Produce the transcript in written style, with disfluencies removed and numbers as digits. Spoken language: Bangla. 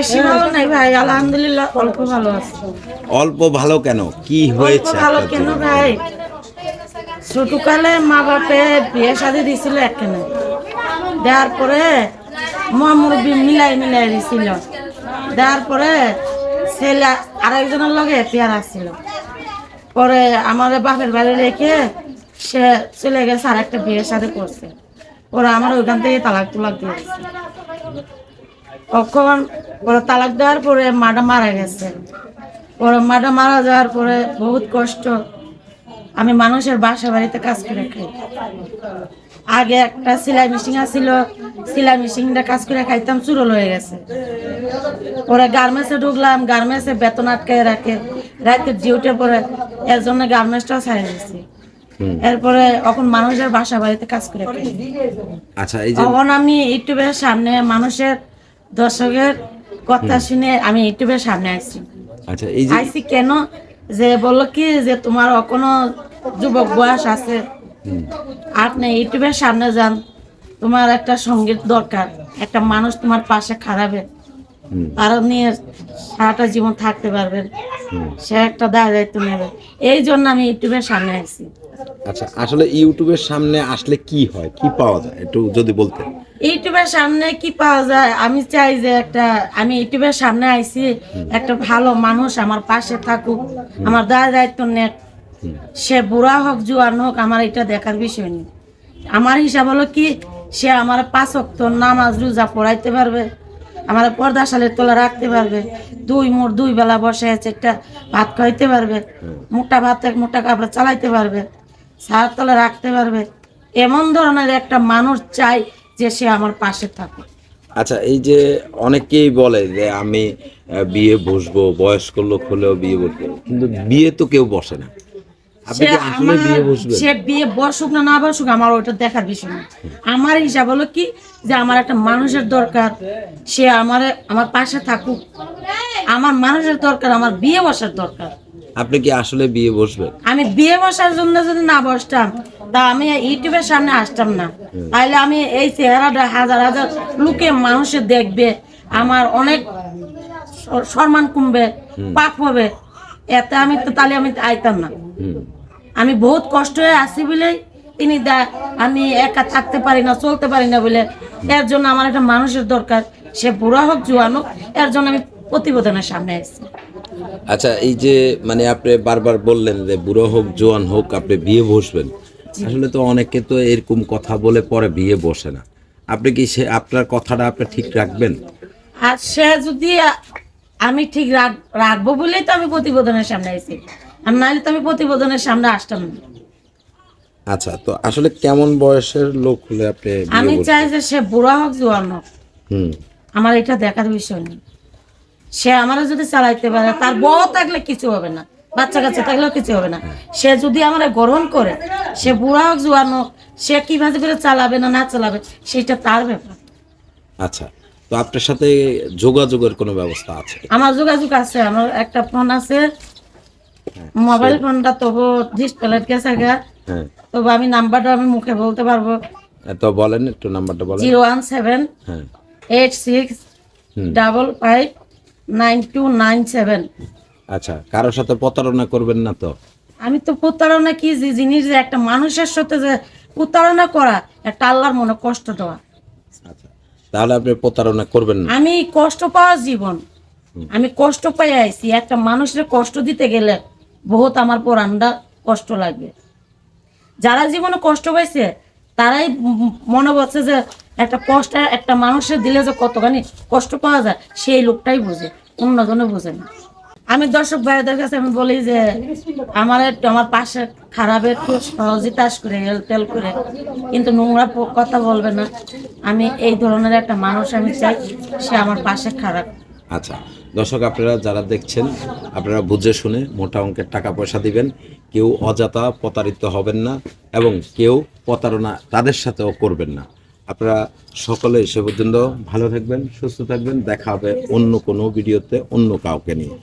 বেশি ভালো নাই ভাই, আলহামদুলিল্লাহ অল্প ভালো আছে। অল্প ভালো কেন? কি হয়েছে ভালো আপনার কেন জীবনে? ভাই, ছোটকালে মা বাপে বিয়ে শাদী দিছিল একখানে, দেওয়ার পরে মুরব্বী মিলাই মিলাই দিছিল, দেওয়ার পরে ছেলে আরেকজনের লগে পেয়ার আসছিল, পরে আমার বাপের বাড়ি রেখে সে চলে গেছে আর একটা বিয়ে শাদী করছে, ওরা আমার ওইখান থেকে তালাক তুলাক দিয়েছে। কখন ওরা তালাক দেওয়ার পরে মাটা মারা গেছে, ওরা মাটা মারা যাওয়ার পরে বহুত কষ্ট। আমি মানুষের বাসা বাড়িতে কাজ করে খাই। আগে একটা সেলাই মেশিন ছিল, সেলাই মেশিনটা কাজ করে খাইতাম, চুরল হয়ে গেছে। ওরা গার্মেন্টসে ঢুকলাম, গার্মেন্টসে বেতন আটকায় রাখে, রাতে ডিউটি পরে, এর জন্য গার্মেন্টসটাও ছাড়ে দিচ্ছি। এরপরে এখন মানুষের বাসা বাড়িতে কাজ করে খাই। আচ্ছা, এই যে তখন আমি ইউটিউবের সামনে মানুষের দর্শকের কথা শুনে আমি ইউটিউবের সামনে আসছি। আচ্ছা, এই যে আইসি কেন, যে বললো কি যে তোমার কোনো যুবক বয়স আছে, আপনি ইউটিউবের সামনে যান, তোমার একটা সঙ্গীত দরকার, একটা মানুষ তোমার পাশে খারাপে তারা নিয়ে সারাটা জীবন থাকতে পারবেন, সে একটা দায়িত্ব নেবে, এই জন্য আমি ইউটিউবের সামনে আসছি। আচ্ছা, আসলে ইউটিউবের সামনে আসলে কি হয়, কি পাওয়া যায় একটু যদি বলতেন। ইউটিউবের সামনে কি পাওয়া যায়, আমি চাই যে আমি ইউটিউবের সামনে আইছি, একটা ভালো মানুষ আমার পাশে থাকুক, আমার দায়িত্ব নেক, সে বুড়া হোক জোয়ান হোক, আমার এটা দেখার বিষয় নেই। আমার হিসাব হলো কি, সে আমার 5 ওয়াক্ত নামাজ রোজা পড়াইতে পারবে, আমার পর্দাশালের তলা রাখতে পারবে, দুই বেলা বসে আছে একটা ভাত খাইতে পারবে, মোটা ভাত এক মোটা কাপড় চালাইতে পারবে, ছায়ার তলা রাখতে পারবে, এমন ধরনের একটা মানুষ চাই যে সে আমার পাশে থাকে। আচ্ছা, এই যে অনেকেই বলে যে আমি বিয়ে বসবো, বয়স্ক লোক হলেও বিয়ে বসবো, কিন্তু বিয়ে তো কেউ বসে না। আপনি কি আসলে বিয়ে বসবেন? সে বিয়ে বসুক না না বসুক, আমার ওইটা দেখার বিষয় না। আমার হিসাব হলো কি, যে আমার একটা মানুষের দরকার, সে আমার পাশে থাকুক, আমার মানুষের দরকার, আমার বিয়ে বসার দরকার। আপনি কি আসলে বিয়ে বসবেন? আমি বিয়ে বসার জন্য যদি না বসতাম, তা আমি ইউটিউবের সামনে আসতাম না। তাইলে আমি এই চেহারাটা হাজার হাজার লোকে মানুষে দেখবে, আমার অনেক সম্মান কমবে, পাপ হবে, এতে তাহলে আমি আইতাম না। আমি বহুত কষ্ট হয়ে আসি বলে আমি একা থাকতে পারি না, চলতে পারি না বলে, এর জন্য আমার একটা মানুষের দরকার, সে বুড়া হোক জোয়ান হোক, এর জন্য আমি প্রতিবেদনের সামনে আসছি। আচ্ছা, এই যে মানে আপনি বারবার বললেন যে বুড়ো হোক জোয়ান হোক আপনি বিয়ে বসবেন, আসলে তো অনেকে তো এরকম কথা বলে পরে বিয়ে বসে না। আপনি কি আপনার কথাটা আপনি ঠিক রাখবেন? আর সে যদি আমি ঠিক রাখবো বলেই তো আমি প্রতিবেদনের সামনে আইছি, আর নাহলে তো আমি প্রতিবেদনের সামনে আসতাম না। আচ্ছা, তো আসলে কেমন বয়সের লোক হলে আপনি আমি চাই যে সে বুড়া হোক জোয়ান হোক, হুম আমার এটা দেখার বিষয় নেই। সে আমারও যদি চালাইতে পারে, তার বউ থাকলে কিছু হবে না, বাচ্চা কাচ্চা থাকলেও কিছু হবে না, সে যদি আমার গ্রহণ করে, সে বুড়া হোক জোয়ান হোক, সে কিভাবে করে চালাবে না না চালাবে সেটা তার ব্যাপার। আচ্ছা, তো আপনার সাথে যোগাযোগের কোনো ব্যবস্থা আছে? আমার যোগাযোগ আছে, আমার একটা ফোন আছে, মোবাইল ফোনটা তবু ডিসপ্লে গেছে গা, তবু আমি নাম্বারটা আমি মুখে বলতে পারবো। তো বলেন, একটু নাম্বারটা বলেন। 01786559297। আচ্ছা, কারোর সাথে প্রতারণা করবেন না তো? আমি তো প্রতারণা কি জিনিস, যে একটা মানুষের সাথে যে প্রতারণা করা, একটা আল্লাহর মনে কষ্ট দেওয়া। আচ্ছা, তাহলে আপনি প্রতারণা করবেন না। আমি কষ্ট পাওয়া জীবন, আমি কষ্ট পাই আইছি, একটা মানুষের কষ্ট দিতে গেলে বহুত আমার পরানটা কষ্ট লাগবে। যারা জীবনে কষ্ট পাইছে তারাই মনে করছে যে একটা কষ্ট একটা মানুষের দিলে যে কতখানি কষ্ট পাওয়া যায়, সেই লোকটাই বোঝে, অন্যজনে বোঝে না। আমি দর্শক ভাইদের কাছে আমি বলি যে আমার পাশে খারাপের একটু সহযোগিতা করে হেল্প করে, কিন্তু নোংরা কথা বলবে না। আমি এই ধরনের একটা মানুষ আমি চাই, সে আমার পাশে খারাপ। আচ্ছা, দর্শক আপনারা যারা দেখছেন, আপনারা বুঝে শুনে মোটা অঙ্কের টাকা পয়সা দিবেন, কেউ অযথা প্রতারিত হবেন না এবং কেউ প্রতারণা তাদের সাথেও করবেন না। আপনারা সকলে সে পর্যন্ত ভালো থাকবেন, সুস্থ থাকবেন, দেখা হবে অন্য কোনো ভিডিওতে অন্য কাউকে নিয়ে।